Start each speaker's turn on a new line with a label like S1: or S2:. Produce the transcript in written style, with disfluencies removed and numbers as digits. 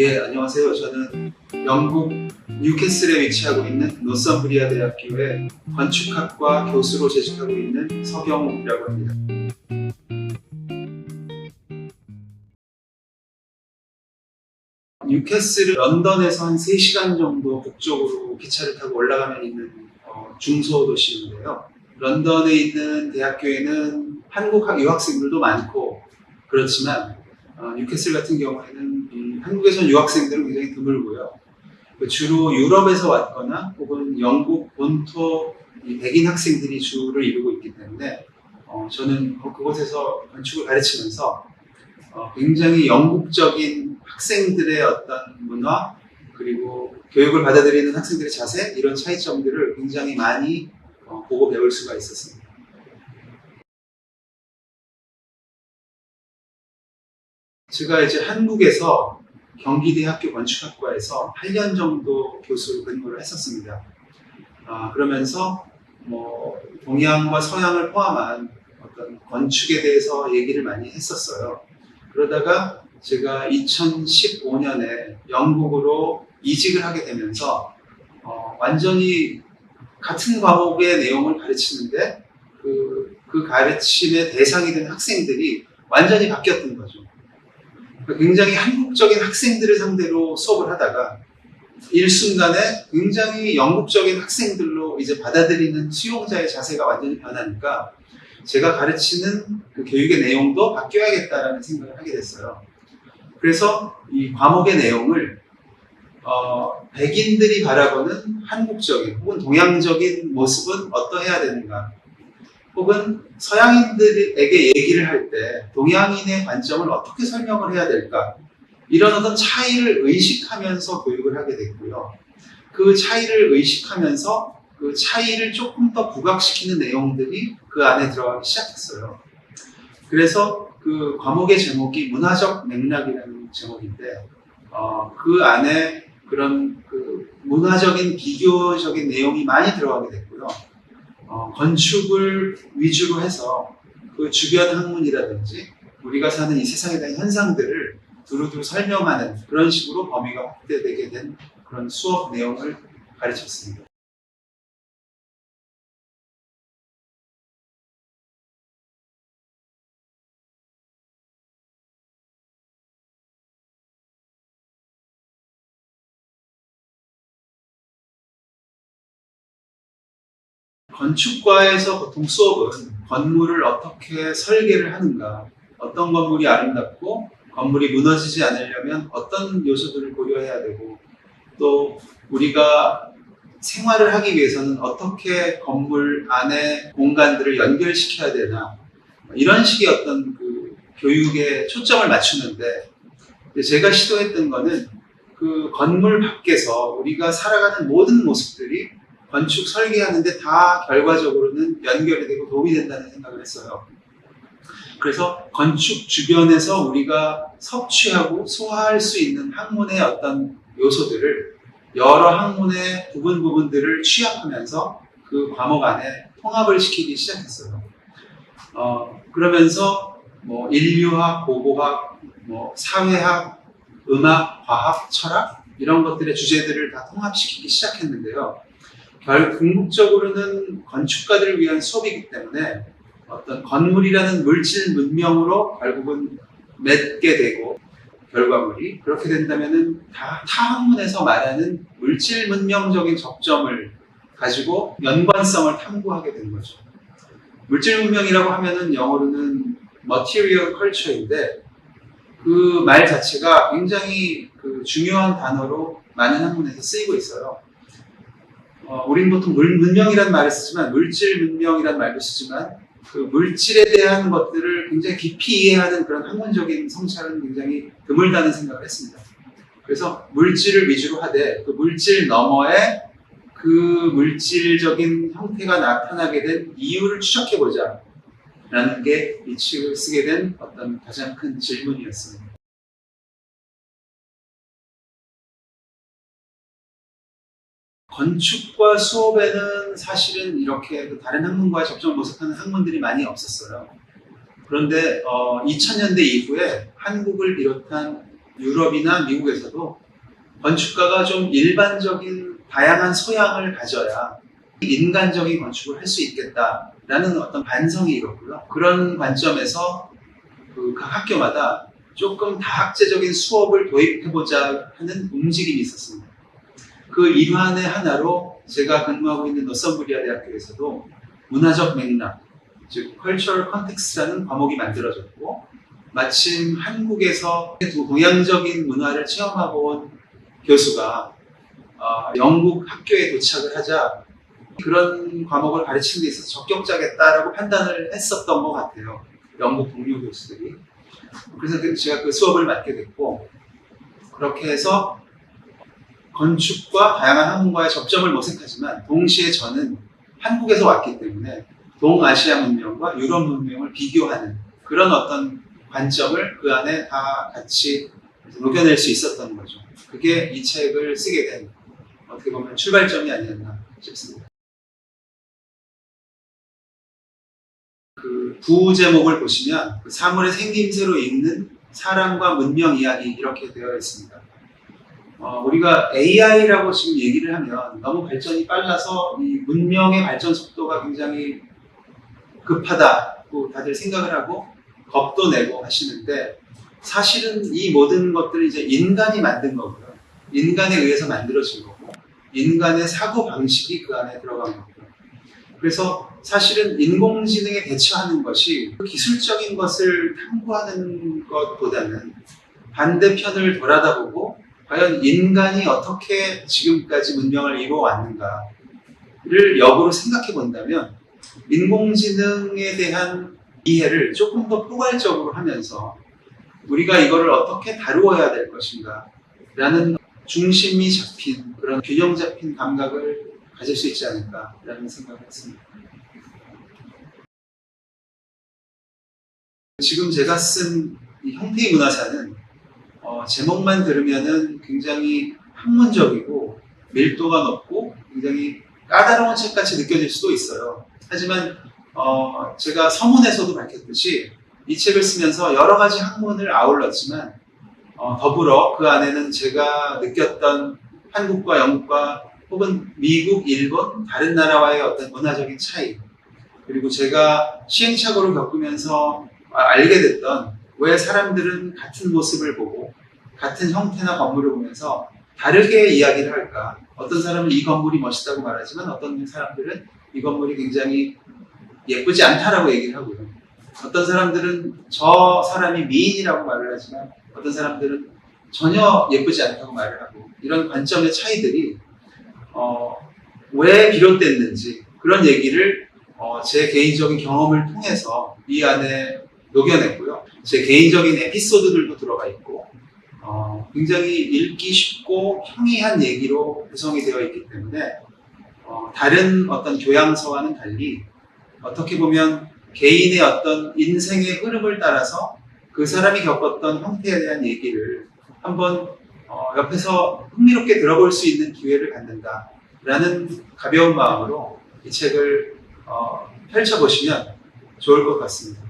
S1: 예, 안녕하세요. 저는 영국 뉴캐슬에 위치하고 있는 노썸브리아 대학교의 건축학과 교수로 재직하고 있는 서경욱이라고 합니다. 뉴캐슬은 런던에서 한 3시간 정도 북쪽으로 기차를 타고 올라가면 있는 중소도시인데요. 런던에 있는 대학교에는 한국 유학생들도 많고 그렇지만 뉴캐슬 같은 경우에는 한국에서 유학생들은 굉장히 드물고요. 주로 유럽에서 왔거나 혹은 영국 본토 백인 학생들이 주를 이루고 있기 때문에 저는 그곳에서 건축을 가르치면서 굉장히 영국적인 학생들의 어떤 문화 그리고 교육을 받아들이는 학생들의 자세 이런 차이점들을 굉장히 많이 보고 배울 수가 있었습니다. 제가 이제 한국에서 경기대학교 건축학과에서 8년 정도 교수로 근무를 했었습니다. 그러면서 동양과 서양을 포함한 어떤 건축에 대해서 얘기를 많이 했었어요. 그러다가 제가 2015년에 영국으로 이직을 하게 되면서 완전히 같은 과목의 내용을 가르치는데 그 가르침의 대상이 된 학생들이 완전히 바뀌었던 거죠. 굉장히 한국적인 학생들을 상대로 수업을 하다가 일순간에 굉장히 영국적인 학생들로 이제 받아들이는 수용자의 자세가 완전히 변하니까 제가 가르치는 그 교육의 내용도 바뀌어야겠다라는 생각을 하게 됐어요. 그래서 이 과목의 내용을 백인들이 바라보는 한국적인 혹은 동양적인 모습은 어떠해야 되는가, 혹은 서양인들에게 얘기를 할 때 동양인의 관점을 어떻게 설명을 해야 될까, 이런 어떤 차이를 의식하면서 교육을 하게 됐고요. 그 차이를 의식하면서 그 차이를 조금 더 부각시키는 내용들이 그 안에 들어가기 시작했어요. 그래서 그 과목의 제목이 문화적 맥락이라는 제목인데 그 안에 그런 그 문화적인 비교적인 내용이 많이 들어가게 됐고요. 건축을 위주로 해서 그 주변 학문이라든지 우리가 사는 이 세상에 대한 현상들을 두루두루 설명하는 그런 식으로 범위가 확대되게 된 그런 수업 내용을 가르쳤습니다. 건축과에서 보통 수업은 건물을 어떻게 설계를 하는가, 어떤 건물이 아름답고 건물이 무너지지 않으려면 어떤 요소들을 고려해야 되고, 또 우리가 생활을 하기 위해서는 어떻게 건물 안에 공간들을 연결시켜야 되나, 이런 식의 어떤 그 교육에 초점을 맞추는데, 제가 시도했던 거는 그 건물 밖에서 우리가 살아가는 모든 모습들이 건축 설계하는데 다 결과적으로는 연결이 되고 도움이 된다는 생각을 했어요. 그래서 건축 주변에서 우리가 섭취하고 소화할 수 있는 학문의 어떤 요소들을 여러 학문의 부분들을 취합하면서 그 과목 안에 통합을 시키기 시작했어요. 그러면서 인류학, 고고학, 사회학, 음악, 과학, 철학 이런 것들의 주제들을 다 통합시키기 시작했는데요. 궁극적으로는 건축가들을 위한 수업이기 때문에 어떤 건물이라는 물질 문명으로 결국은 맺게 되고, 결과물이 그렇게 된다면은 타 학문에서 말하는 물질 문명적인 접점을 가지고 연관성을 탐구하게 되는 거죠. 물질 문명이라고 하면은 영어로는 material culture인데 그 말 자체가 굉장히 그 중요한 단어로 많은 학문에서 쓰이고 있어요. 우리는 보통 문명이라는 말을 쓰지만, 물질 문명이라는 말도 쓰지만, 그 물질에 대한 것들을 굉장히 깊이 이해하는 그런 학문적인 성찰은 굉장히 드물다는 생각을 했습니다. 그래서 물질을 위주로 하되 그 물질 너머에 그 물질적인 형태가 나타나게 된 이유를 추적해보자 라는 게 이 책을 쓰게 된 어떤 가장 큰 질문이었습니다. 건축과 수업에는 사실은 이렇게 다른 학문과 접점을 모색하는 학문들이 많이 없었어요. 그런데 2000년대 이후에 한국을 비롯한 유럽이나 미국에서도 건축가가 좀 일반적인 다양한 소양을 가져야 인간적인 건축을 할 수 있겠다라는 어떤 반성이 있었고요. 그런 관점에서 각 학교마다 조금 다학제적인 수업을 도입해보자 하는 움직임이 있었습니다. 그 일환의 하나로 제가 근무하고 있는 노썸브리아 대학교에서도 문화적 맥락, 즉 Cultural Context라는 과목이 만들어졌고, 마침 한국에서 동양적인 문화를 체험하고 온 교수가 영국 학교에 도착을 하자 그런 과목을 가르치는 데 있어서 적격자겠다라고 판단을 했었던 것 같아요. 영국 동료 교수들이. 그래서 제가 그 수업을 맡게 됐고, 그렇게 해서 건축과 다양한 학문과의 접점을 모색하지만 동시에 저는 한국에서 왔기 때문에 동아시아 문명과 유럽 문명을 비교하는 그런 어떤 관점을 그 안에 다 같이 녹여낼 수 있었던 거죠. 그게 이 책을 쓰게 된 어떻게 보면 출발점이 아니었나 싶습니다. 그 부제목을 보시면 그 사물의 생김새로 읽는 사람과 문명 이야기 이렇게 되어 있습니다. 우리가 AI라고 지금 얘기를 하면 너무 발전이 빨라서 이 문명의 발전 속도가 굉장히 급하다고 다들 생각을 하고 겁도 내고 하시는데, 사실은 이 모든 것들은 이제 인간이 만든 거고요. 인간에 의해서 만들어진 거고, 인간의 사고 방식이 그 안에 들어간 거고요. 그래서 사실은 인공지능에 대처하는 것이 기술적인 것을 탐구하는 것보다는 반대편을 돌아다보고 과연 인간이 어떻게 지금까지 문명을 이루어왔는가를 역으로 생각해 본다면 인공지능에 대한 이해를 조금 더 포괄적으로 하면서 우리가 이거를 어떻게 다루어야 될 것인가 라는 중심이 잡힌 그런 균형 잡힌 감각을 가질 수 있지 않을까라는 생각을 했습니다. 지금 제가 쓴 이 형태의 문화사는 제목만 들으면은 굉장히 학문적이고 밀도가 높고 굉장히 까다로운 책같이 느껴질 수도 있어요. 하지만 제가 서문에서도 밝혔듯이 이 책을 쓰면서 여러 가지 학문을 아울렀지만 더불어 그 안에는 제가 느꼈던 한국과 영국과 혹은 미국, 일본, 다른 나라와의 어떤 문화적인 차이, 그리고 제가 시행착오를 겪으면서 알게 됐던 왜 사람들은 같은 모습을 보고 같은 형태나 건물을 보면서 다르게 이야기를 할까. 어떤 사람은 이 건물이 멋있다고 말하지만 어떤 사람들은 이 건물이 굉장히 예쁘지 않다라고 얘기를 하고요. 어떤 사람들은 저 사람이 미인이라고 말을 하지만 어떤 사람들은 전혀 예쁘지 않다고 말을 하고, 이런 관점의 차이들이 왜 비롯됐는지 그런 얘기를 제 개인적인 경험을 통해서 이 안에 녹여냈고요. 제 개인적인 에피소드들도 들어가 있고 굉장히 읽기 쉽고 평이한 얘기로 구성이 되어 있기 때문에 다른 어떤 교양서와는 달리 어떻게 보면 개인의 어떤 인생의 흐름을 따라서 그 사람이 겪었던 형태에 대한 얘기를 한번 옆에서 흥미롭게 들어볼 수 있는 기회를 갖는다라는 가벼운 마음으로 이 책을 펼쳐보시면 좋을 것 같습니다.